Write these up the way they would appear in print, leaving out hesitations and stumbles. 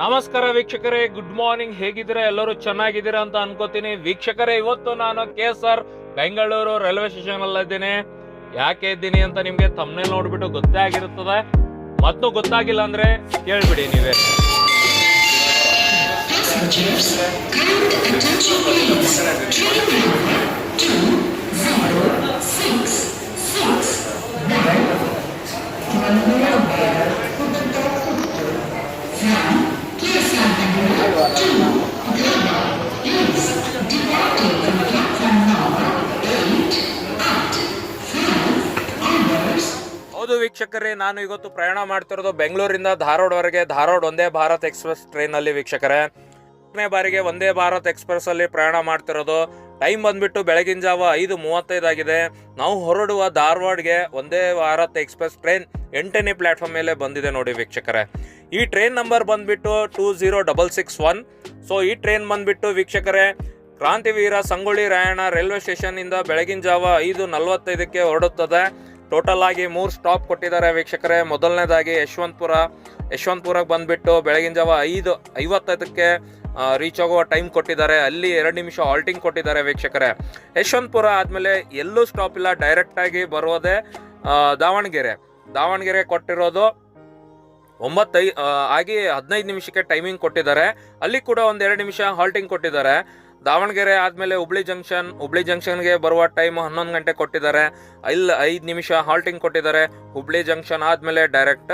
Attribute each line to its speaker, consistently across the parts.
Speaker 1: ನಮಸ್ಕಾರ ವೀಕ್ಷಕರೇ, good morning. ಹೇಗಿದ್ದೀರಾ? ಎಲ್ಲರೂ ಚೆನ್ನಾಗಿದ್ದೀರಾ ಅಂತ ಅನ್ಕೋತೀನಿ. ವೀಕ್ಷಕರೇ, ಇವತ್ತು ನಾನು KSR ಬೆಂಗಳೂರು ರೈಲ್ವೆ ಸ್ಟೇಷನ್ ಅಲ್ಲಿ ಇದ್ದೀನಿ. ಯಾಕೆ ಇದ್ದೀನಿ ಅಂತ ನಿಮ್ಗೆ ಥಂಬ್ನೇಲ್ ನೋಡ್ಬಿಟ್ಟು ಗೊತ್ತೇ ಆಗಿರುತ್ತದೆ. ಮತ್ತು ಗೊತ್ತಾಗಿಲ್ಲ ಅಂದ್ರೆ ಕೇಳ್ಬಿಡಿ ನೀವೇ. ಹೌದು ವೀಕ್ಷಕರೇ, ನಾನು ಇವತ್ತು ಪ್ರಯಾಣ ಮಾಡ್ತಿರೋದು ಬೆಂಗಳೂರಿಂದ ಧಾರವಾಡವರೆಗೆ. ಧಾರವಾಡ ವಂದೇ ಭಾರತ್ ಎಕ್ಸ್ಪ್ರೆಸ್ ಟ್ರೈನ್ ಅಲ್ಲಿ ವೀಕ್ಷಕರೇ. ಬಾರಿಗೆ ವಂದೇ ಭಾರತ್ ಎಕ್ಸ್ಪ್ರೆಸ್ ಅಲ್ಲಿ ಪ್ರಯಾಣ ಮಾಡ್ತಿರೋದು. ಟೈಮ್ ಬಂದ್ಬಿಟ್ಟು ಬೆಳಗಿನ ಜಾವ 5:35 ಆಗಿದೆ. ನಾವು ಹೊರಡುವ ಧಾರವಾಡಗೆ Vande Bharat express train 8ನೇ platform ಮೇಲೆ ಬಂದಿದೆ ನೋಡಿ ವೀಕ್ಷಕರೇ. ಈ ಟ್ರೈನ್ ನಂಬರ್ ಬಂದ್ಬಿಟ್ಟು 20661. ಸೊ ಈ ಟ್ರೈನ್ ಬಂದ್ಬಿಟ್ಟು ವೀಕ್ಷಕರೇ ಕ್ರಾಂತಿವೀರ ಸಂಗೊಳ್ಳಿ ರಾಯಣ್ಣ ರೈಲ್ವೆ ಸ್ಟೇಷನ್ ಇಂದ ಬೆಳಗಿನ ಜಾವ 5:45 ಹೊರಡುತ್ತದೆ. ಟೋಟಲ್ ಆಗಿ 3 ಸ್ಟಾಪ್ ಕೊಟ್ಟಿದ್ದಾರೆ ವೀಕ್ಷಕರೇ. ಮೊದಲನೇದಾಗಿ ಯಶವಂತಪುರಕ್ಕೆ ಬಂದ್ಬಿಟ್ಟು ಬೆಳಗಿನ ಜಾವ 5:55 ರೀಚ್ ಆಗುವ ಟೈಮ್ ಕೊಟ್ಟಿದ್ದಾರೆ. ಅಲ್ಲಿ 2 ನಿಮಿಷ ಹಾಲ್ಟಿಂಗ್ ಕೊಟ್ಟಿದ್ದಾರೆ ವೀಕ್ಷಕರೇ. ಯಶವಂತಪುರ ಆದ್ಮೇಲೆ ಎಲ್ಲೂ ಸ್ಟಾಪ್ ಇಲ್ಲ, ಡೈರೆಕ್ಟ್ ಆಗಿ ಬರೋದೇ ದಾವಣಗೆರೆ ಕೊಟ್ಟಿರೋದು 9 ಆಗಿ 15 ನಿಮಿಷಕ್ಕೆ ಟೈಮಿಂಗ್ ಕೊಟ್ಟಿದ್ದಾರೆ. ಅಲ್ಲಿ ಕೂಡ 1-2 ನಿಮಿಷ ಹಾಲ್ಟಿಂಗ್ ಕೊಟ್ಟಿದ್ದಾರೆ. ದಾವಣಗೆರೆ ಆದ್ಮೇಲೆ ಹುಬ್ಳಿ ಜಂಕ್ಷನ್ಗೆ ಬರುವ ಟೈಮ್ 11 ಗಂಟೆ ಕೊಟ್ಟಿದ್ದಾರೆ. ಇಲ್ಲಿ 5 ನಿಮಿಷ ಹಾಲ್ಟಿಂಗ್ ಕೊಟ್ಟಿದ್ದಾರೆ. ಹುಬ್ಳಿ ಜಂಕ್ಷನ್ ಆದ್ಮೇಲೆ ಡೈರೆಕ್ಟ್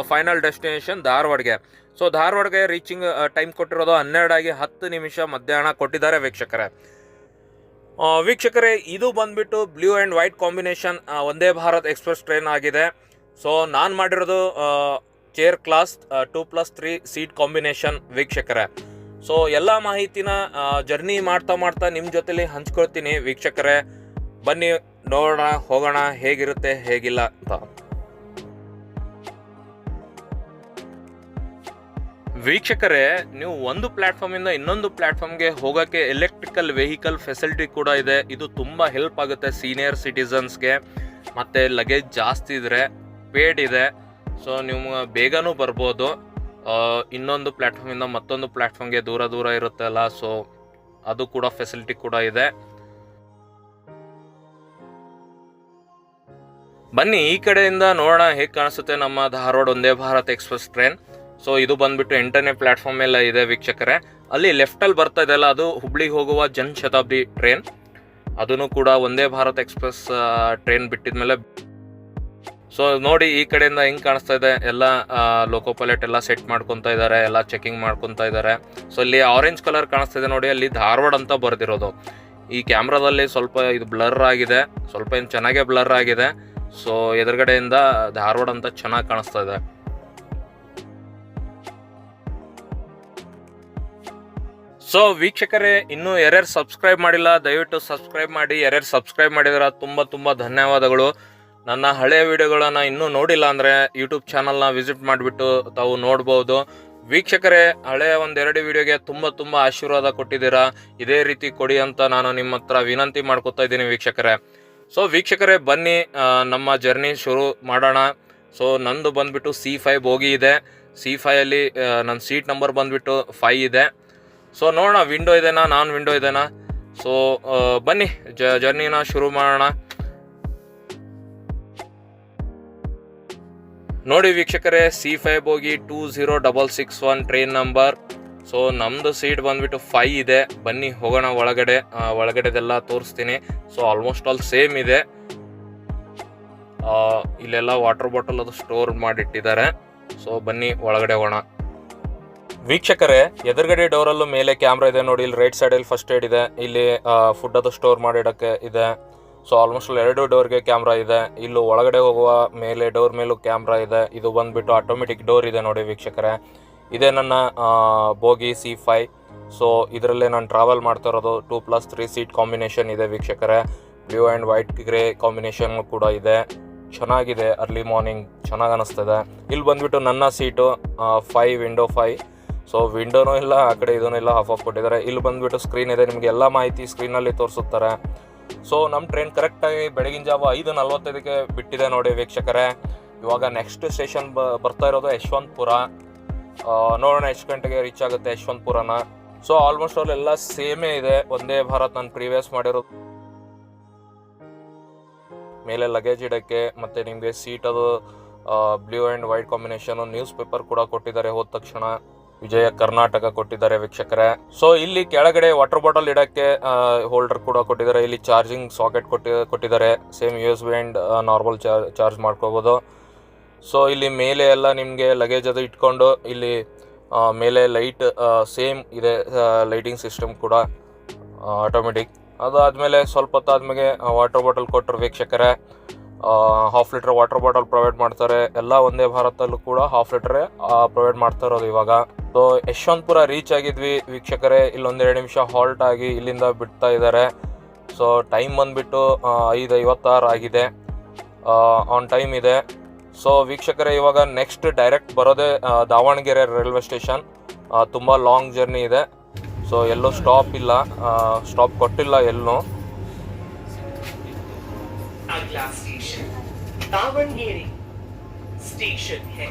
Speaker 1: ಫೈನಲ್ ಡೆಸ್ಟಿನೇಷನ್ ಧಾರವಾಡಗೆ. ಸೊ ಧಾರವಾಡಗೆ ರೀಚಿಂಗ್ ಟೈಮ್ ಕೊಟ್ಟಿರೋದು 12:10 ನಿಮಿಷ ಮಧ್ಯಾಹ್ನ ಕೊಟ್ಟಿದ್ದಾರೆ ವೀಕ್ಷಕರೇ. ಇದು ಬಂದ್ಬಿಟ್ಟು blue and white combination Vande Bharat express train ಆಗಿದೆ. ಸೊ ನಾನು ಮಾಡಿರೋದು ಚೇರ್ ಕ್ಲಾಸ್ 2+3 ಸೀಟ್ ಕಾಂಬಿನೇಷನ್ ವೀಕ್ಷಕರೇ. ಸೊ ಎಲ್ಲ ಮಾಹಿತಿನ ಜರ್ನಿ ಮಾಡ್ತಾ ನಿಮ್ಮ ಜೊತೆಲಿ ಹಂಚ್ಕೊಳ್ತೀನಿ ವೀಕ್ಷಕರೇ. ಬನ್ನಿ ನೋಡೋಣ, ಹೋಗೋಣ ಹೇಗಿರುತ್ತೆ ಹೇಗಿಲ್ಲ ಅಂತ. ವೀಕ್ಷಕರೇ, ನೀವು ಒಂದು ಪ್ಲಾಟ್ಫಾರ್ಮಿಂದ ಇನ್ನೊಂದು ಪ್ಲಾಟ್ಫಾರ್ಮ್ಗೆ ಹೋಗೋಕ್ಕೆ ಎಲೆಕ್ಟ್ರಿಕಲ್ ವೆಹಿಕಲ್ ಫೆಸಿಲಿಟಿ ಕೂಡ ಇದೆ. ಇದು ತುಂಬ ಹೆಲ್ಪ್ ಆಗುತ್ತೆ ಸೀನಿಯರ್ ಸಿಟಿಸನ್ಸ್ಗೆ. ಮತ್ತು ಲಗೇಜ್ ಜಾಸ್ತಿ ಇದ್ರೆ ಪೇಡ್ ಇದೆ. ಸೊ ನೀವು ಬೇಗನೂ ಬರ್ಬೋದು. ಇನ್ನೊಂದು ಪ್ಲಾಟ್ಫಾರ್ಮಿಂದ ಮತ್ತೊಂದು ಪ್ಲಾಟ್ಫಾರ್ಮ್ಗೆ ದೂರ ಇರುತ್ತೆ ಅಲ್ಲ, ಸೊ ಅದು ಕೂಡ ಫೆಸಿಲಿಟಿ ಕೂಡ ಇದೆ. ಬನ್ನಿ ಈ ಕಡೆಯಿಂದ ನೋಡೋಣ ಹೇಗೆ ಕಾಣಿಸುತ್ತೆ ನಮ್ಮ Dharwad Vande Bharat express train. So ಇದು ಬಂದ್ಬಿಟ್ಟು 8ನೇ ಪ್ಲಾಟ್ಫಾರ್ಮ್ ಎಲ್ಲ ಇದೆ ವೀಕ್ಷಕರೇ. ಅಲ್ಲಿ ಲೆಫ್ಟಲ್ಲಿ ಬರ್ತಾ ಇದೆಯಲ್ಲ, ಅದು ಹುಬ್ಳಿಗೆ ಹೋಗುವ ಜನಶತಾಬ್ದಿ ಟ್ರೈನ್. ಅದನ್ನು ಕೂಡ Vande Bharat express train ಬಿಟ್ಟಿದ್ಮೇಲೆ. So ನೋಡಿ ಈ ಕಡೆಯಿಂದ ಹೆಂಗೆ ಕಾಣಿಸ್ತಾ ಇದೆ, ಎಲ್ಲ ಲೋಕೋ ಪೈಲಟ್ ಎಲ್ಲ ಸೆಟ್ ಮಾಡ್ಕೊತಾ ಇದ್ದಾರೆ, ಎಲ್ಲ ಚೆಕಿಂಗ್ ಮಾಡ್ಕೊತಾ ಇದ್ದಾರೆ. ಸೊ ಇಲ್ಲಿ ಆರೆಂಜ್ ಕಲರ್ ಕಾಣಿಸ್ತಾ ಇದೆ ನೋಡಿ, ಅಲ್ಲಿ ಧಾರವಾಡ ಅಂತ ಬರ್ದಿರೋದು. ಈ ಕ್ಯಾಮ್ರಾದಲ್ಲಿ ಸ್ವಲ್ಪ ಇದು ಬ್ಲರ್ ಆಗಿದೆ, ಸ್ವಲ್ಪ ಏನು ಚೆನ್ನಾಗೇ ಬ್ಲರ್ ಆಗಿದೆ. ಸೊ ಎದುರುಗಡೆಯಿಂದ ಧಾರವಾಡ ಅಂತ ಚೆನ್ನಾಗಿ ಕಾಣಿಸ್ತಾ ಇದೆ. ಸೊ ವೀಕ್ಷಕರೇ, ಇನ್ನೂ ಯಾರ್ಯಾರು ಸಬ್ಸ್ಕ್ರೈಬ್ ಮಾಡಿಲ್ಲ ದಯವಿಟ್ಟು ಸಬ್ಸ್ಕ್ರೈಬ್ ಮಾಡಿ. ಯಾರ್ಯಾರು ಸಬ್ಸ್ಕ್ರೈಬ್ ಮಾಡಿದ್ರೆ ತುಂಬ ಧನ್ಯವಾದಗಳು. ನನ್ನ ಹಳೆಯ ವಿಡಿಯೋಗಳನ್ನು ಇನ್ನೂ ನೋಡಿಲ್ಲ ಅಂದರೆ ಯೂಟ್ಯೂಬ್ ಚಾನಲ್ನ ವಿಸಿಟ್ ಮಾಡಿಬಿಟ್ಟು ತಾವು ನೋಡ್ಬೋದು ವೀಕ್ಷಕರೇ. ಹಳೆಯ 1-2 ವಿಡಿಯೋಗೆ ತುಂಬ ಆಶೀರ್ವಾದ ಕೊಟ್ಟಿದ್ದೀರಾ. ಇದೇ ರೀತಿ ಕೊಡಿ ಅಂತ ನಾನು ನಿಮ್ಮ ಹತ್ರ ವಿನಂತಿ ಮಾಡ್ಕೊತಾ ಇದ್ದೀನಿ ವೀಕ್ಷಕರೇ. ಸೊ ವೀಕ್ಷಕರೇ, ಬನ್ನಿ ನಮ್ಮ ಜರ್ನಿ ಶುರು ಮಾಡೋಣ. ಸೊ ನಂದು ಬಂದ್ಬಿಟ್ಟು C5 ಬೋಗಿ ಇದೆ. C5ಅಲ್ಲಿ ನನ್ನ ಸೀಟ್ ನಂಬರ್ ಬಂದ್ಬಿಟ್ಟು 5 ಇದೆ. ಸೊ ನೋಡೋಣ ವಿಂಡೋ ಇದೆನಾ, ವಿಂಡೋ ಇದೆನಾ. ಸೊ ಬನ್ನಿ ಜರ್ನಿನ ಶುರು ಮಾಡೋಣ. ನೋಡಿ ವೀಕ್ಷಕರೇ, C5 bogie 20661 train number. So ನಮ್ಮದು ಸೀಟ್ ಬಂದ್ಬಿಟ್ಟು 5 ಇದೆ. ಬನ್ನಿ ಹೋಗೋಣ ಒಳಗಡೆದೆಲ್ಲ ತೋರಿಸ್ತೀನಿ. ಸೊ ಆಲ್ಮೋಸ್ಟ್ ಆಲ್ ಸೇಮ್ ಇದೆ. ಇಲ್ಲೆಲ್ಲ ವಾಟರ್ ಬಾಟಲ್ ಅದು ಸ್ಟೋರ್ ಮಾಡಿಟ್ಟಿದ್ದಾರೆ. ಸೊ ಬನ್ನಿ ಒಳಗಡೆ ಹೋಗೋಣ ವೀಕ್ಷಕರೇ. ಎದುರುಗಡೆ ಡೋರಲ್ಲೂ ಮೇಲೆ ಕ್ಯಾಮ್ರಾ ಇದೆ ನೋಡಿ. ಇಲ್ಲಿ ರೈಟ್ ಸೈಡಲ್ಲಿ ಫಸ್ಟ್ ಏಡ್ ಇದೆ. ಇಲ್ಲಿ ಫುಡ್ ಅದು ಸ್ಟೋರ್ ಮಾಡಿಡೋಕ್ಕೆ ಇದೆ. ಸೊ ಆಲ್ಮೋಸ್ಟ್ 2 ಡೋರ್ಗೆ ಕ್ಯಾಮ್ರಾ ಇದೆ. ಇಲ್ಲೂ ಒಳಗಡೆ ಹೋಗುವ ಮೇಲೆ ಡೋರ್ ಮೇಲೂ ಕ್ಯಾಮ್ರಾ ಇದೆ. ಇದು ಬಂದ್ಬಿಟ್ಟು ಆಟೋಮೆಟಿಕ್ ಡೋರ್ ಇದೆ ನೋಡಿ ವೀಕ್ಷಕರೇ. ಇದೇ ನನ್ನ ಬೋಗಿ C5. ಸೊ ಇದರಲ್ಲೇ ನಾನು ಟ್ರಾವೆಲ್ ಮಾಡ್ತಾ ಇರೋದು. 2+3 ಸೀಟ್ ಕಾಂಬಿನೇಷನ್ ಇದೆ ವೀಕ್ಷಕರೇ. Blue and white grey combination ಕೂಡ ಇದೆ. ಚೆನ್ನಾಗಿದೆ, ಅರ್ಲಿ ಮಾರ್ನಿಂಗ್ ಚೆನ್ನಾಗಿ ಅನ್ನಿಸ್ತದೆ. ಇಲ್ಲಿ ಬಂದ್ಬಿಟ್ಟು ನನ್ನ ಸೀಟು 5 ವಿಂಡೋ 5. ಸೊ ವಿಂಡೋನೂ ಇಲ್ಲ, ಆ ಕಡೆ ಇದೂ ಇಲ್ಲ, ಆಫ್ ಕೊಟ್ಟಿದ್ದಾರೆ. ಇಲ್ಲಿ ಬಂದ್ಬಿಟ್ಟು ಸ್ಕ್ರೀನ್ ಇದೆ, ನಿಮಗೆ ಎಲ್ಲ ಮಾಹಿತಿ ಸ್ಕ್ರೀನಲ್ಲಿ ತೋರಿಸುತ್ತಾರೆ. ಸೊ ನಮ್ಮ ಟ್ರೈನ್ ಕರೆಕ್ಟಾಗಿ ಬೆಳಗಿನ ಜಾವ 5:45 ಬಿಟ್ಟಿದೆ ನೋಡಿ ವೀಕ್ಷಕರೇ. ಇವಾಗ ನೆಕ್ಸ್ಟ್ ಸ್ಟೇಷನ್ ಬರ್ತಾ ಇರೋದು ಯಶವಂತಪುರ. ನೋಡೋಣ ಎಷ್ಟು ಗಂಟೆಗೆ ರೀಚ್ ಆಗುತ್ತೆ ಯಶವಂತಪುರನ. ಸೊ ಆಲ್ಮೋಸ್ಟ್ ಆಲ್ ಎಲ್ಲ ಸೇಮೇ ಇದೆ, ಒಂದೇ ಭಾರತ್ ನಾನು ಪ್ರೀವಿಯಸ್ ಮಾಡಿರೋದು. ಮೇಲೆ ಲಗೇಜ್ ಇಡಕ್ಕೆ ಮತ್ತೆ ನಿಮಗೆ ಸೀಟ್ ಅದು blue and white combination, news paper ಕೂಡ ಕೊಟ್ಟಿದ್ದಾರೆ ಹೋದ ತಕ್ಷಣ, ವಿಜಯ ಕರ್ನಾಟಕ ಕೊಟ್ಟಿದ್ದಾರೆ ವೀಕ್ಷಕರೇ. ಸೊ ಇಲ್ಲಿ ಕೆಳಗಡೆ ವಾಟರ್ ಬಾಟಲ್ ಇಡಕ್ಕೆ ಹೋಲ್ಡರ್ ಕೂಡ ಕೊಟ್ಟಿದ್ದಾರೆ, ಇಲ್ಲಿ ಚಾರ್ಜಿಂಗ್ ಸಾಕೆಟ್ ಕೊಟ್ಟಿದ್ದಾರೆ, same USB and normal charge ಮಾಡ್ಕೋಬೋದು. ಸೊ ಇಲ್ಲಿ ಮೇಲೆ ಎಲ್ಲ ನಿಮಗೆ ಲಗೇಜ್ ಅದು ಇಟ್ಕೊಂಡು ಇಲ್ಲಿ ಮೇಲೆ ಲೈಟ್ ಸೇಮ್ ಇದೆ, ಲೈಟಿಂಗ್ ಸಿಸ್ಟಮ್ ಕೂಡ ಆಟೋಮೆಟಿಕ್. ಅದಾದಮೇಲೆ ಸ್ವಲ್ಪ ಹೊತ್ತಾದ್ಮೇಲೆ ವಾಟರ್ ಬಾಟಲ್ ಕೊಟ್ಟರು ವೀಕ್ಷಕರೇ. 1/2 ಲೀಟರ್ ವಾಟರ್ ಬಾಟಲ್ ಪ್ರೊವೈಡ್ ಮಾಡ್ತಾರೆ. ಎಲ್ಲ ಒಂದೇ ಭಾರತಲ್ಲೂ ಕೂಡ 1/2 ಲೀಟರೇ ಪ್ರೊವೈಡ್ ಮಾಡ್ತಾ ಇರೋದು ಇವಾಗ. ಸೊ ಯಶವಂತಪುರ ರೀಚ್ ಆಗಿದ್ವಿ ವೀಕ್ಷಕರೇ. ಇಲ್ಲೊಂದೆರಡು ನಿಮಿಷ ಹಾಲ್ಟ್ ಆಗಿ ಇಲ್ಲಿಂದ ಬಿಡ್ತಾ ಇದ್ದಾರೆ. ಸೊ ಟೈಮ್ ಬಂದುಬಿಟ್ಟು 5:56 ಆಗಿದೆ, ಆನ್ ಟೈಮ್ ಇದೆ. ಸೊ ವೀಕ್ಷಕರೇ ಇವಾಗ ನೆಕ್ಸ್ಟ್ ಡೈರೆಕ್ಟ್ ಬರೋದೇ ದಾವಣಗೆರೆ ರೈಲ್ವೆ ಸ್ಟೇಷನ್. ತುಂಬ ಲಾಂಗ್ ಜರ್ನಿ ಇದೆ. ಸೊ ಎಲ್ಲೂ ಸ್ಟಾಪ್ ಇಲ್ಲ, ಸ್ಟಾಪ್ ಕೊಟ್ಟಿಲ್ಲ ಎಲ್ಲೂ.
Speaker 2: अगला स्टेशन दावणगेरे स्टेशन है.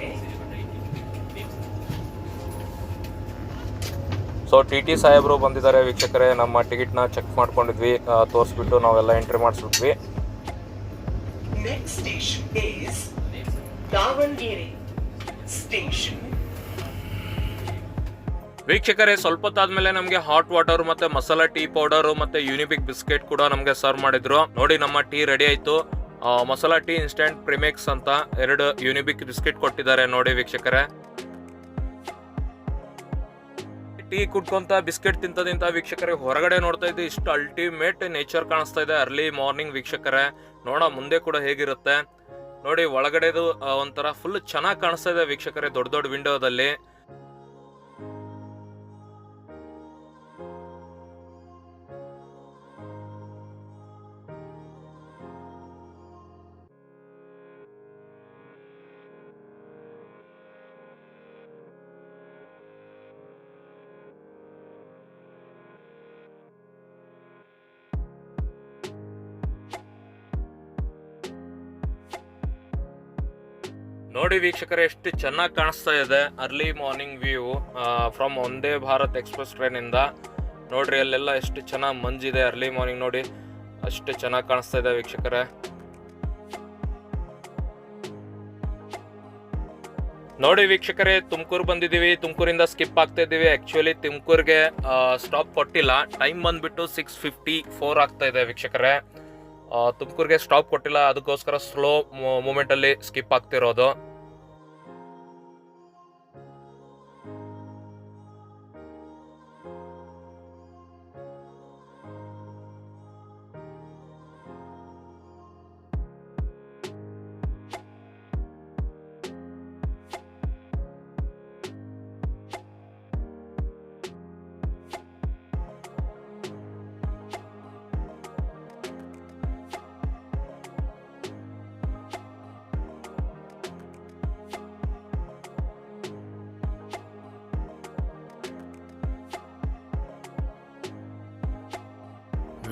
Speaker 1: ಸೊ TT ಸಾಹೇಬರು ಬಂದಿದ್ದಾರೆ ವೀಕ್ಷಕರೇ. ನಮ್ಮ ಟಿಕೆಟ್ನ ಚೆಕ್ ಮಾಡ್ಕೊಂಡಿದ್ವಿ, ತೋರಿಸ್ಬಿಟ್ಟು ನಾವೆಲ್ಲ ಎಂಟ್ರಿ ಮಾಡಿಸ್ಬಿಟ್ವಿ.
Speaker 2: Next station is Davangere station.
Speaker 1: ವೀಕ್ಷಕರೇ ಸ್ವಲ್ಪ ಹೊತ್ತಾದ್ಮೇಲೆ ನಮಗೆ ಹಾಟ್ ವಾಟರ್ ಮತ್ತೆ ಮಸಾಲಾ ಟೀ ಪೌಡರ್ ಮತ್ತೆ ಯುನಿಬಿಕ್ ಬಿಸ್ಕೆಟ್ ಕೂಡ ನಮಗೆ ಸರ್ವ್ ಮಾಡಿದ್ರು. ನೋಡಿ ನಮ್ಮ ಟೀ ರೆಡಿ ಆಯ್ತು. ಮಸಾಲಾ ಟೀ ಇನ್ಸ್ಟೆಂಟ್ ಪ್ರಿಮಿಕ್ಸ್ ಅಂತ 2 ಯುನಿಬಿಕ್ ಬಿಸ್ಕೆಟ್ ಕೊಟ್ಟಿದ್ದಾರೆ ನೋಡಿ ವೀಕ್ಷಕರೇ. ಟೀ ಕುಡ್ಕೊಂತ ಬಿಸ್ಕೆಟ್ ತಿಂತ ವೀಕ್ಷಕರೇ ಹೊರಗಡೆ ನೋಡ್ತಾ ಇದ್ದು ಇಷ್ಟು ಅಲ್ಟಿಮೇಟ್ ನೇಚರ್ ಕಾಣಿಸ್ತಾ ಇದೆ ಅರ್ಲಿ ಮಾರ್ನಿಂಗ್ ವೀಕ್ಷಕರೇ. ನೋಡ ಮುಂದೆ ಕೂಡ ಹೇಗಿರುತ್ತೆ ನೋಡಿ. ಒಳಗಡೆದು ಒಂಥರ ಫುಲ್ ಚೆನ್ನಾಗಿ ಕಾಣಿಸ್ತಾ ಇದೆ ವೀಕ್ಷಕರೇ, ದೊಡ್ಡ ದೊಡ್ಡ ವಿಂಡೋದಲ್ಲಿ. ನೋಡಿ ವೀಕ್ಷಕರೇ ಎಷ್ಟು ಚೆನ್ನಾಗಿ ಕಾಣಿಸ್ತಾ ಇದೆ early morning view from Vande Bharat express train ಇಂದ. ನೋಡ್ರಿ ಅಲ್ಲೆಲ್ಲ ಎಷ್ಟು ಚೆನ್ನಾಗಿ ಮಂಜಿದೆ ಅರ್ಲಿ ಮಾರ್ನಿಂಗ್. ನೋಡಿ ಅಷ್ಟು ಚೆನ್ನಾಗಿ ಕಾಣಿಸ್ತಾ ಇದೆ ವೀಕ್ಷಕರೇ. ನೋಡಿ ವೀಕ್ಷಕರೇ ತುಮಕೂರು ಬಂದಿದ್ದೀವಿ, ತುಮಕೂರಿಂದ ಸ್ಕಿಪ್ ಆಗ್ತಾ ಇದ್ದೀವಿ. ಆಕ್ಚುಲಿ ತುಮಕೂರಿಗೆ ಸ್ಟಾಪ್ ಕೊಟ್ಟಿಲ್ಲ, ಟೈಮ್ ಬಂದ್ಬಿಟ್ಟು 6:54 ಆಗ್ತಾ ಇದೆ ವೀಕ್ಷಕರೇ. ತುಮಕೂರಿಗೆ ಸ್ಟಾಪ್ ಕೊಟ್ಟಿಲ್ಲ, ಅದಕ್ಕೋಸ್ಕರ ಸ್ಲೋ ಮೂಮೆಂಟ್ ಅಲ್ಲಿ ಸ್ಕಿಪ್ ಆಗ್ತಿರೋದು.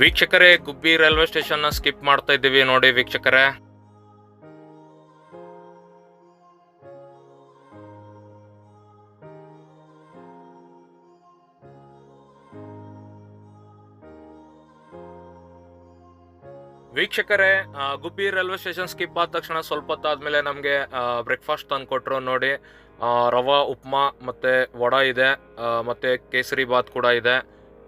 Speaker 1: ವೀಕ್ಷಕರೇ ಗುಬ್ಬಿ ರೈಲ್ವೆ ಸ್ಟೇಷನ್ ನ ಸ್ಕಿಪ್ ಮಾಡ್ತಾ ಇದ್ದೀವಿ ನೋಡಿ ವೀಕ್ಷಕರೇ. ವೀಕ್ಷಕರೇ ಗುಬ್ಬಿ ರೈಲ್ವೆ ಸ್ಟೇಷನ್ ಸ್ಕಿಪ್ ಆದ ತಕ್ಷಣ ಸ್ವಲ್ಪ ಹೊತ್ತಾದ್ಮೇಲೆ ನಮಗೆ ಬ್ರೇಕ್ಫಾಸ್ಟ್ ತಂದು ಕೊಟ್ಟರು ನೋಡಿ. ರವಾ ಉಪ್ಮಾ ಮತ್ತೆ ವಡಾ ಇದೆ, ಮತ್ತೆ ಕೇಸರಿ ಬಾತ್ ಕೂಡ ಇದೆ.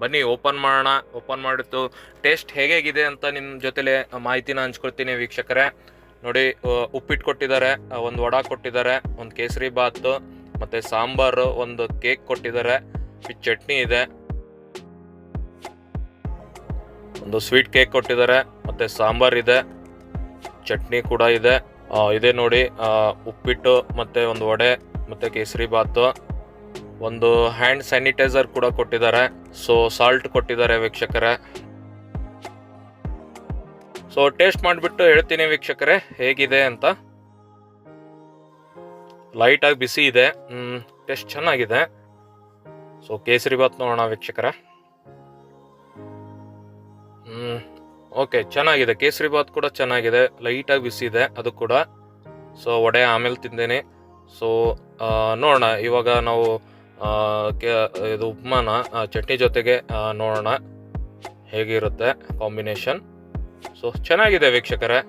Speaker 1: ಬನ್ನಿ ಓಪನ್ ಮಾಡೋಣ. ಓಪನ್ ಮಾಡಿತ್ತು ಟೇಸ್ಟ್ ಹೇಗಿದೆ ಅಂತ ನಿಮ್ಮ ಜೊತೆಲೆ ಮಾಹಿತಿನ ಹಂಚ್ಕೊಳ್ತೀನಿ ವೀಕ್ಷಕರೇ. ನೋಡಿ ಉಪ್ಪಿಟ್ಟು ಕೊಟ್ಟಿದ್ದಾರೆ, ಒಂದು ವಡಾ ಕೊಟ್ಟಿದ್ದಾರೆ, ಒಂದು ಕೇಸರಿ ಬಾತ್ ಮತ್ತೆ ಸಾಂಬಾರು, ಒಂದು ಕೇಕ್ ಕೊಟ್ಟಿದ್ದಾರೆ, ಚಟ್ನಿ ಇದೆ, ಒಂದು ಸ್ವೀಟ್ ಕೇಕ್ ಕೊಟ್ಟಿದ್ದಾರೆ, ಮತ್ತೆ ಸಾಂಬಾರ್ ಇದೆ, ಚಟ್ನಿ ಕೂಡ ಇದೆ. ಇದೆ ನೋಡಿ ಉಪ್ಪಿಟ್ಟು ಮತ್ತೆ ಒಂದು ವಡೆ ಮತ್ತೆ ಕೇಸರಿ ಬಾತ್, ಒಂದು ಹ್ಯಾಂಡ್ ಸ್ಯಾನಿಟೈಸರ್ ಕೂಡ ಕೊಟ್ಟಿದ್ದಾರೆ. ಸೊ ಸಾಲ್ಟ್ ಕೊಟ್ಟಿದ್ದಾರೆ ವೀಕ್ಷಕರೇ. ಸೊ ಟೇಸ್ಟ್ ಮಾಡಿಬಿಟ್ಟು ಹೇಳ್ತೀನಿ ವೀಕ್ಷಕರೇ ಹೇಗಿದೆ ಅಂತ. ಲೈಟ್ ಆಗಿ ಬಿಸಿ ಇದೆ, ಟೇಸ್ಟ್ ಚೆನ್ನಾಗಿದೆ. ಸೊ ಕೇಸರಿ ಬಾತ್ ನೋಡೋಣ ವೀಕ್ಷಕರೇ. ಓಕೆ ಚೆನ್ನಾಗಿದೆ, ಕೇಸರಿ ಬಾತ್ ಕೂಡ ಚೆನ್ನಾಗಿದೆ, ಲೈಟ್ ಆಗಿ ಬಿಸಿ ಇದೆ ಅದು ಕೂಡ. ಸೊ ವಡೆ ಆಮೇಲೆ ತಿಂದೇನೆ. ಸೊ ನೋಡೋಣ ಇವಾಗ ನಾವು ಇದು ಉಪ್ಮಾನ ಚಟ್ನಿ ಜೊತೆಗೆ ನೋಡೋಣ ಹೇಗಿರುತ್ತೆ ಕಾಂಬಿನೇಷನ್. ಸೊ ಚೆನ್ನಾಗಿದೆ ವೀಕ್ಷಕರೇ.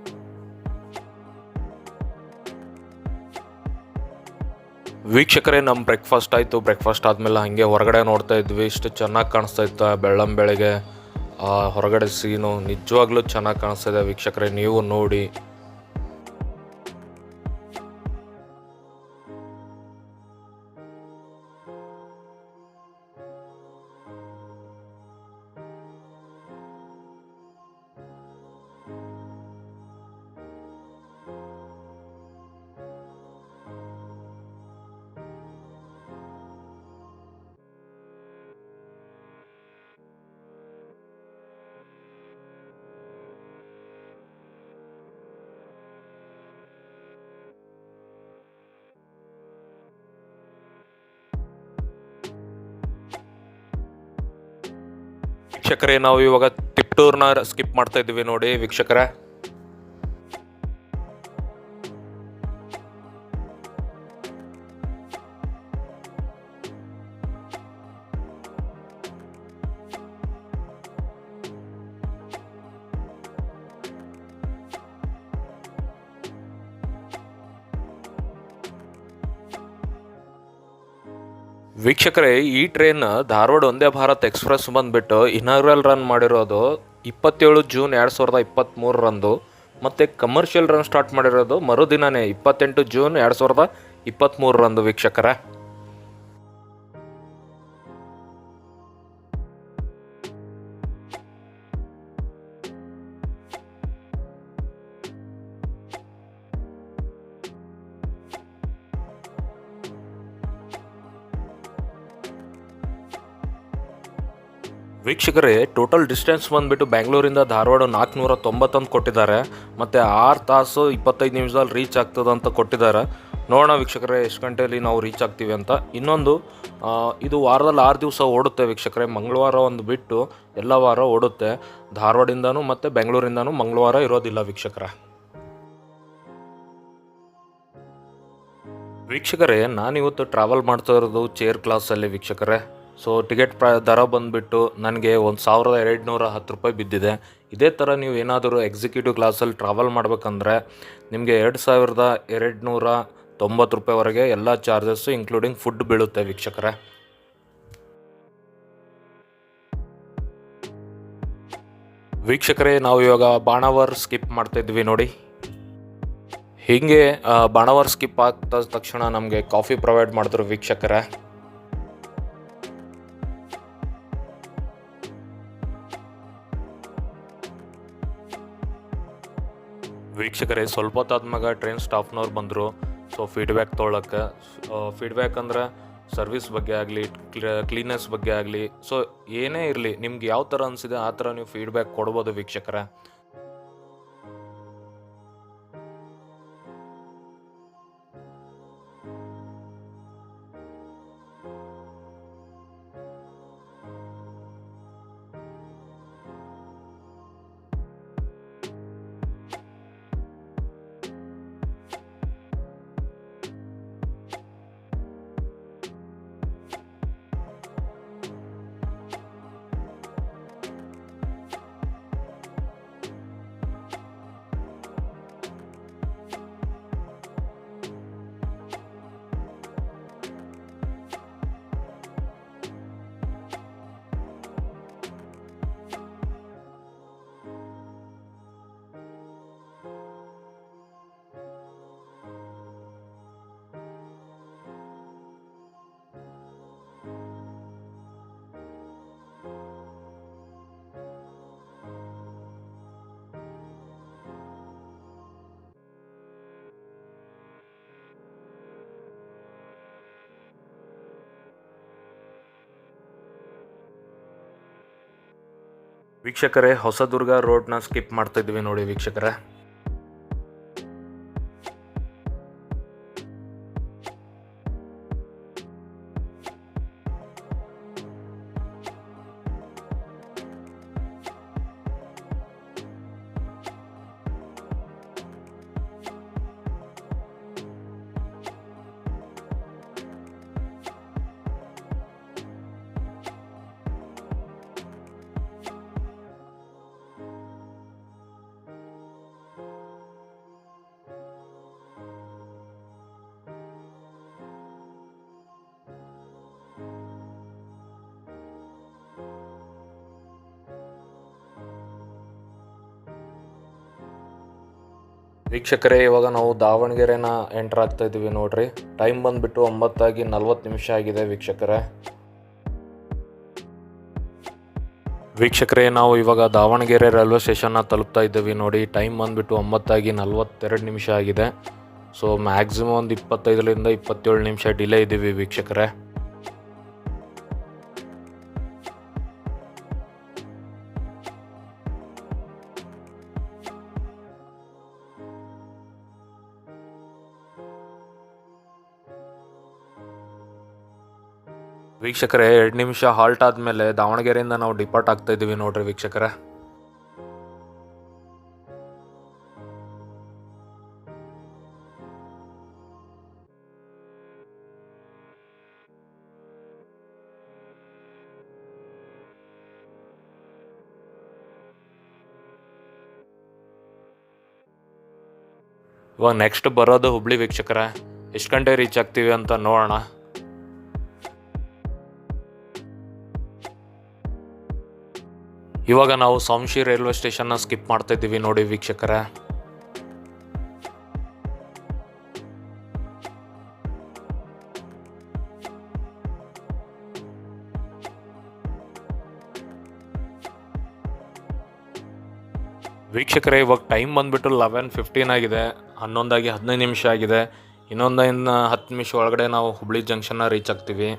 Speaker 1: ವೀಕ್ಷಕರೇ, ನಮ್ಮ ಬ್ರೇಕ್ಫಾಸ್ಟ್ ಆಯಿತು. ಬ್ರೇಕ್ಫಾಸ್ಟ್ ಆದಮೇಲೆ ಹಾಗೆ ಹೊರಗಡೆ ನೋಡ್ತಾ ಇದ್ವಿ. ಇಷ್ಟು ಚೆನ್ನಾಗಿ ಕಾಣಿಸ್ತಾ ಇತ್ತು ಬೆಳಗ್ಗೆ ಹೊರಗಡೆ ಸೀನು ನಿಜವಾಗ್ಲೂ ಚೆನ್ನಾಗಿ ಕಾಣಿಸ್ತಾ ಇದೆ ವೀಕ್ಷಕರೇ, ನೀವು ನೋಡಿ. ವೀಕ್ಷಕರೇ, ನಾವು ಇವಾಗ ತಿಪ್ಟೂರ್ನ ಸ್ಕಿಪ್ ಮಾಡ್ತಾ ಇದ್ದೀವಿ ನೋಡಿ ವೀಕ್ಷಕರೇ. ವೀಕ್ಷಕರೇ, ಈ ಟ್ರೈನ್ ಧಾರವಾಡ ವಂದೇ ಭಾರತ್ ಎಕ್ಸ್ಪ್ರೆಸ್ ಬಂದುಬಿಟ್ಟು ಇನಾಗ್ರಲ್ ರನ್ ಮಾಡಿರೋದು 27 ಜೂನ್ 2023ರಂದು, ಮತ್ತು ಕಮರ್ಷಿಯಲ್ ರನ್ ಸ್ಟಾರ್ಟ್ ಮಾಡಿರೋದು ಮರುದಿನನೇ 28 ಜೂನ್ 2023ರಂದು ವೀಕ್ಷಕರೇ. ವೀಕ್ಷಕರೇ, ಟೋಟಲ್ ಡಿಸ್ಟೆನ್ಸ್ ಬಂದುಬಿಟ್ಟು ಬೆಂಗಳೂರಿಂದ ಧಾರವಾಡ 490 ಕೊಟ್ಟಿದ್ದಾರೆ, ಮತ್ತು 6 ತಾಸು 25 ನಿಮಿಷದಲ್ಲಿ ರೀಚ್ ಆಗ್ತದೆ ಅಂತ ಕೊಟ್ಟಿದ್ದಾರೆ. ನೋಡೋಣ ವೀಕ್ಷಕರೇ ಎಷ್ಟು ಗಂಟೆಯಲ್ಲಿ ನಾವು ರೀಚ್ ಆಗ್ತೀವಿ ಅಂತ. ಇನ್ನೊಂದು, ಇದು ವಾರದಲ್ಲಿ 6 ದಿವಸ ಓಡುತ್ತೆ ವೀಕ್ಷಕರೇ. ಮಂಗಳವಾರ ಒಂದು ಬಿಟ್ಟು ಎಲ್ಲ ವಾರ ಓಡುತ್ತೆ. ಧಾರವಾಡಿಂದನೂ ಮತ್ತು ಬೆಂಗಳೂರಿಂದನೂ ಮಂಗಳವಾರ ಇರೋದಿಲ್ಲ ವೀಕ್ಷಕರೇ. ವೀಕ್ಷಕರೇ, ನಾನಿವತ್ತು ಟ್ರಾವೆಲ್ ಮಾಡ್ತಾ ಇರೋದು ಚೇರ್ ಕ್ಲಾಸಲ್ಲಿ ವೀಕ್ಷಕರೇ. ಸೊ ಟಿಕೆಟ್ ದರ ಬಂದುಬಿಟ್ಟು ನನಗೆ 1210 ರೂಪಾಯಿ ಬಿದ್ದಿದೆ. ಇದೇ ಥರ ನೀವು ಏನಾದರೂ ಎಕ್ಸಿಕ್ಯೂಟಿವ್ ಕ್ಲಾಸಲ್ಲಿ ಟ್ರಾವೆಲ್ ಮಾಡಬೇಕಂದ್ರೆ ನಿಮಗೆ 2290 ರೂಪಾಯಿವರೆಗೆ ಎಲ್ಲ ಚಾರ್ಜಸ್ಸು ಇನ್ಕ್ಲೂಡಿಂಗ್ ಫುಡ್ ಬೀಳುತ್ತೆ ವೀಕ್ಷಕರೇ. ವೀಕ್ಷಕರೇ, ನಾವು ಇವಾಗ ಬಾಣಾವರ್ ಸ್ಕಿಪ್ ಮಾಡ್ತಾಯಿದ್ವಿ ನೋಡಿ. ಹೀಗೆ ಬಾಣಾವರ್ ಸ್ಕಿಪ್ ಆಗ್ತಾ ತಕ್ಷಣ ನಮಗೆ ಕಾಫಿ ಪ್ರೊವೈಡ್ ಮಾಡಿದ್ರು ವೀಕ್ಷಕರೇ. ವೀಕ್ಷಕರೇ, ಸ್ವಲ್ಪ ಹೊತ್ತಾದ್ಮೇಲೆ ಟ್ರೈನ್ ಸ್ಟಾಫ್ನವ್ರು ಬಂದರು. ಸೊ ಫೀಡ್ಬ್ಯಾಕ್ ತೊಗೊಳಕ್ಕೆ. ಫೀಡ್ಬ್ಯಾಕ್ ಅಂದರೆ ಸರ್ವಿಸ್ ಬಗ್ಗೆ ಆಗಲಿ, ಕ್ಲೀನೆಸ್ ಬಗ್ಗೆ ಆಗಲಿ, ಸೊ ಏನೇ ಇರಲಿ, ನಿಮ್ಗೆ ಯಾವ ಥರ ಅನಿಸಿದೆ ಆ ಥರ ನೀವು ಫೀಡ್ಬ್ಯಾಕ್ ಕೊಡ್ಬೋದು ವೀಕ್ಷಕರೇ. ವೀಕ್ಷಕರೇ, ಹೊಸದುರ್ಗ ರೋಡ್ನ ಸ್ಕಿಪ್ ಮಾಡ್ತಾ ಇದ್ವಿ ನೋಡಿ ವೀಕ್ಷಕರೇ. ವೀಕ್ಷಕರೇ, ಇವಾಗ ನಾವು ದಾವಣಗೆರೆನ ಎಂಟರ್ ಆಗ್ತಾ ಇದ್ದೀವಿ ನೋಡ್ರಿ. ಟೈಮ್ ಬಂದುಬಿಟ್ಟು 9:40 ಆಗಿದೆ ವೀಕ್ಷಕರೇ. ವೀಕ್ಷಕರೇ, ನಾವು ಇವಾಗ ದಾವಣಗೆರೆ ರೈಲ್ವೆ ಸ್ಟೇಷನ್ನ ತಲುಪ್ತಾ ಇದ್ದೀವಿ ನೋಡಿ. ಟೈಮ್ ಬಂದುಬಿಟ್ಟು 9:42 ಆಗಿದೆ. ಸೊ ಮ್ಯಾಕ್ಸಿಮಮ್ ಒಂದು 25ರಿಂದ 27 ನಿಮಿಷ ಡಿಲೇ ಇದ್ದೀವಿ ವೀಕ್ಷಕರೇ. ವೀಕ್ಷಕರೇ, 2 ನಿಮಿಷ ಹಾಲ್ಟ್ ಆದಮೇಲೆ ದಾವಣಗೆರೆಯಿಂದ ನಾವು ಡಿಪಾರ್ಟ್ ಆಗ್ತಾ ಇದ್ದೀವಿ ನೋಡ್ರಿ ವೀಕ್ಷಕರೇ. ಇವಾಗ ನೆಕ್ಸ್ಟ್ ಬರೋದು ಹುಬ್ಳಿ ವೀಕ್ಷಕರೇ. ಎಷ್ಟು ಗಂಟೆ ರೀಚ್ ಆಗ್ತೀವಿ ಅಂತ ನೋಡೋಣ. ಇವಾಗ ನಾವು ಸೋಮಶಿ ರೈಲ್ವೆ ಸ್ಟೇಷನ್ನ ಸ್ಕಿಪ್ ಮಾಡ್ತಾ ಇದ್ದೀವಿ ನೋಡಿ ವೀಕ್ಷಕರೇ. ವೀಕ್ಷಕರೇ, ಇವಾಗ ಟೈಮ್ ಬಂದುಬಿಟ್ಟು 11:15 ಆಗಿದೆ. 11:15 ನಿಮಿಷ ಆಗಿದೆ. ಇನ್ನೊಂದು 10 ನಿಮಿಷ ಒಳಗಡೆ ನಾವು ಹುಬ್ಳಿ ಜಂಕ್ಷನ್ನ ರೀಚ್ ಆಗ್ತೀವಿ.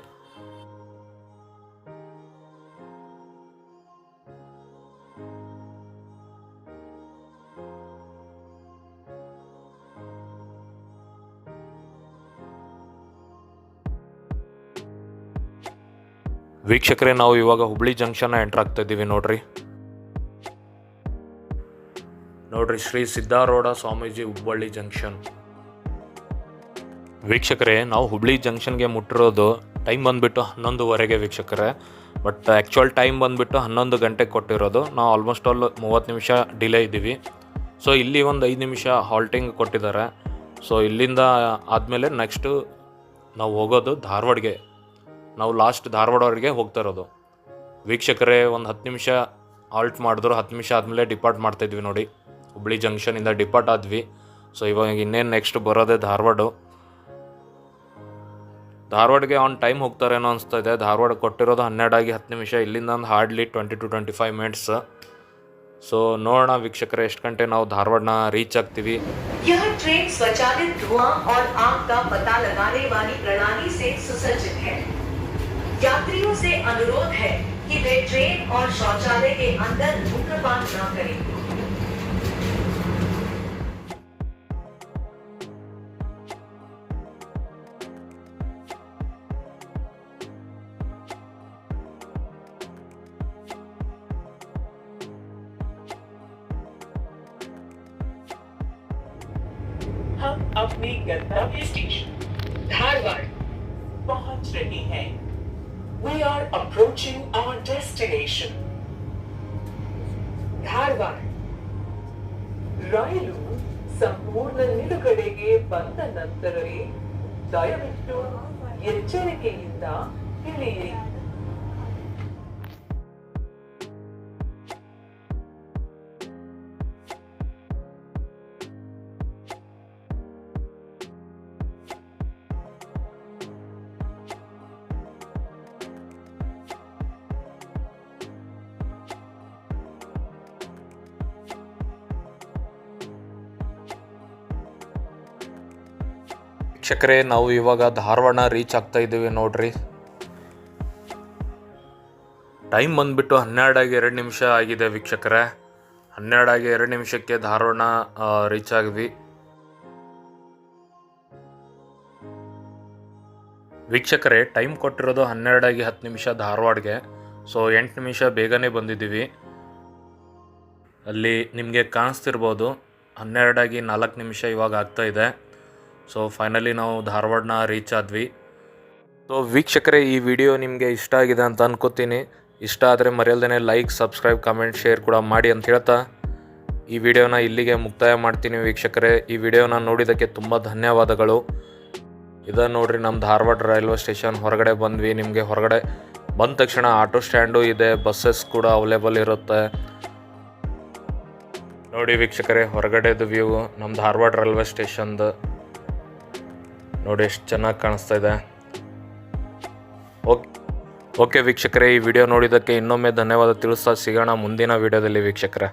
Speaker 1: ವೀಕ್ಷಕರೇ, ನಾವು ಇವಾಗ ಹುಬ್ಳಿ ಜಂಕ್ಷನ್ನ ಎಂಟರ್ ಆಗ್ತಾ ಇದ್ದೀವಿ ನೋಡ್ರಿ. ಶ್ರೀ ಸಿದ್ಧಾರೂಢ ಸ್ವಾಮೀಜಿ ಹುಬ್ಬಳ್ಳಿ ಜಂಕ್ಷನ್. ವೀಕ್ಷಕರೇ, ನಾವು ಹುಬ್ಳಿ ಜಂಕ್ಷನ್ಗೆ ಮುಟ್ಟಿರೋದು ಟೈಮ್ ಬಂದುಬಿಟ್ಟು 11:15 ವೀಕ್ಷಕರೇ. ಬಟ್ ಆ್ಯಕ್ಚುಯಲ್ ಟೈಮ್ ಬಂದುಬಿಟ್ಟು 11 ಗಂಟೆಗೆ ಕೊಟ್ಟಿರೋದು. ನಾವು ಆಲ್ಮೋಸ್ಟ್ ಆಲ್ 30 ನಿಮಿಷ ಡಿಲೇ ಇದ್ದೀವಿ. ಸೊ ಇಲ್ಲಿ ಒಂದು 5 ನಿಮಿಷ ಹಾಲ್ಟಿಂಗ್ ಕೊಟ್ಟಿದ್ದಾರೆ. ಸೊ ಇಲ್ಲಿಂದ ಆದಮೇಲೆ ನೆಕ್ಸ್ಟು ನಾವು ಹೋಗೋದು ಧಾರವಾಡಗೆ. ನಾವು ಲಾಸ್ಟ್ ಧಾರವಾಡವರೆಗೆ ಹೋಗ್ತಾ ಇರೋದು ವೀಕ್ಷಕರೇ. ಒಂದು 10 ನಿಮಿಷ ಹಾಲ್ಟ್ ಮಾಡಿದ್ರು. 10 ನಿಮಿಷ ಆದಮೇಲೆ ಡಿಪಾರ್ಟ್ ಮಾಡ್ತಾಯಿದ್ವಿ ನೋಡಿ. ಹುಬ್ಳಿ ಜಂಕ್ಷನಿಂದ ಡಿಪಾರ್ಟ್ ಆದ್ವಿ. ಸೊ ಇವಾಗ ಇನ್ನೇನು ನೆಕ್ಸ್ಟ್ ಬರೋದೇ ಧಾರವಾಡಗೆ ಆನ್ ಟೈಮ್ ಹೋಗ್ತಾರೇನೋ ಅನಿಸ್ತಾ ಇದೆ. ಧಾರವಾಡ ಕೊಟ್ಟಿರೋದು 12:10 ಇಲ್ಲಿಂದ ಒಂದು ಹಾರ್ಡ್ಲಿ 20 to 25 ಮಿನಿಟ್ಸ್. ಸೊ ನೋಡೋಣ ವೀಕ್ಷಕರೇ, ಎಷ್ಟು ಗಂಟೆ ನಾವು ಧಾರವಾಡನ ರೀಚ್ ಆಗ್ತೀವಿ.
Speaker 2: यह ट्रेन स्वचालित धुआं और आग का पता लगाने वाली प्रणाली से सुसज्जित है। यात्रियों से अनुरोध है कि वे ट्रेन और शौचालय के अंदर धूम्रपान न करें। हम अपने गंतव्य स्टेशन धारवाड़ पहुंच रहे हैं। We are approaching our destination. Dharwad. ರೈಲು ಸಂಪೂರ್ಣ ನಿಲುಗಡೆಗೆ ಬಂದ ನಂತರವೇ ದಯವಿಟ್ಟು ಎಚ್ಚರಿಕೆಯಿಂದ ಇಳಿಯಿರಿ.
Speaker 1: ವೀಕ್ಷಕರೇ, ನಾವು ಇವಾಗ ಧಾರವಾಡ ರೀಚ್ ಆಗ್ತಾ ಇದ್ದೀವಿ ನೋಡ್ರಿ. ಟೈಮ್ ಬಂದುಬಿಟ್ಟು 12:02 ಆಗಿದೆ ವೀಕ್ಷಕರೇ. 12:02 ಧಾರವಾಡ ರೀಚ್ ಆಗಿದ್ವಿ. ವೀಕ್ಷಕರೇ, ಟೈಮ್ ಕೊಟ್ಟಿರೋದು 12:10 ಧಾರವಾಡಗೆ. ಸೊ 8 ನಿಮಿಷ ಬೇಗನೆ ಬಂದಿದ್ದೀವಿ. ಅಲ್ಲಿ ನಿಮಗೆ ಕಾಣಿಸ್ತಿರ್ಬೋದು 12:04 ಇವಾಗ ಆಗ್ತಾ ಇದೆ. ಸೊ ಫೈನಲಿ ನಾವು ಧಾರವಾಡನ ರೀಚ್ ಆದ್ವಿ. ಸೊ ವೀಕ್ಷಕರೇ, ಈ ವಿಡಿಯೋ ನಿಮಗೆ ಇಷ್ಟ ಆಗಿದೆ ಅಂತ ಅನ್ಕೋತೀನಿ. ಇಷ್ಟ ಆದರೆ ಮರೆಯಲ್ದೇ ಲೈಕ್, ಸಬ್ಸ್ಕ್ರೈಬ್, ಕಮೆಂಟ್, ಶೇರ್ ಕೂಡ ಮಾಡಿ ಅಂತ ಹೇಳ್ತಾ ಈ ವಿಡಿಯೋನ ಇಲ್ಲಿಗೆ ಮುಕ್ತಾಯ ಮಾಡ್ತೀನಿ ವೀಕ್ಷಕರೇ. ಈ ವಿಡಿಯೋನ ನೋಡಿದ್ದಕ್ಕೆ ತುಂಬ ಧನ್ಯವಾದಗಳು. ಇದನ್ನು ನೋಡ್ರಿ, ನಮ್ಮ ಧಾರವಾಡ ರೈಲ್ವೆ ಸ್ಟೇಷನ್ ಹೊರಗಡೆ ಬಂದ್ವಿ. ನಿಮಗೆ ಹೊರಗಡೆ ಬಂದ ತಕ್ಷಣ ಆಟೋ ಸ್ಟ್ಯಾಂಡು ಇದೆ, ಬಸ್ಸಸ್ ಕೂಡ ಅವೈಲೇಬಲ್ ಇರುತ್ತೆ. ನೋಡಿ ವೀಕ್ಷಕರೇ, ಹೊರಗಡೆದು ವ್ಯೂ ನಮ್ಮ ಧಾರವಾಡ ರೈಲ್ವೆ ಸ್ಟೇಷನ್ದು ನೋಡಿ ಎಷ್ಟು ಚೆನ್ನಾಗಿ ಕಾಣಿಸ್ತಾ ಇದೆ. ಓಕೆ ವೀಕ್ಷಕರೇ, ಈ ವಿಡಿಯೋ ನೋಡಿದ್ದಕ್ಕೆ ಇನ್ನೊಮ್ಮೆ ಧನ್ಯವಾದ ತಿಳಿಸ್ತಾ ಸಿಗೋಣ ಮುಂದಿನ ವಿಡಿಯೋದಲ್ಲಿ ವೀಕ್ಷಕರೇ.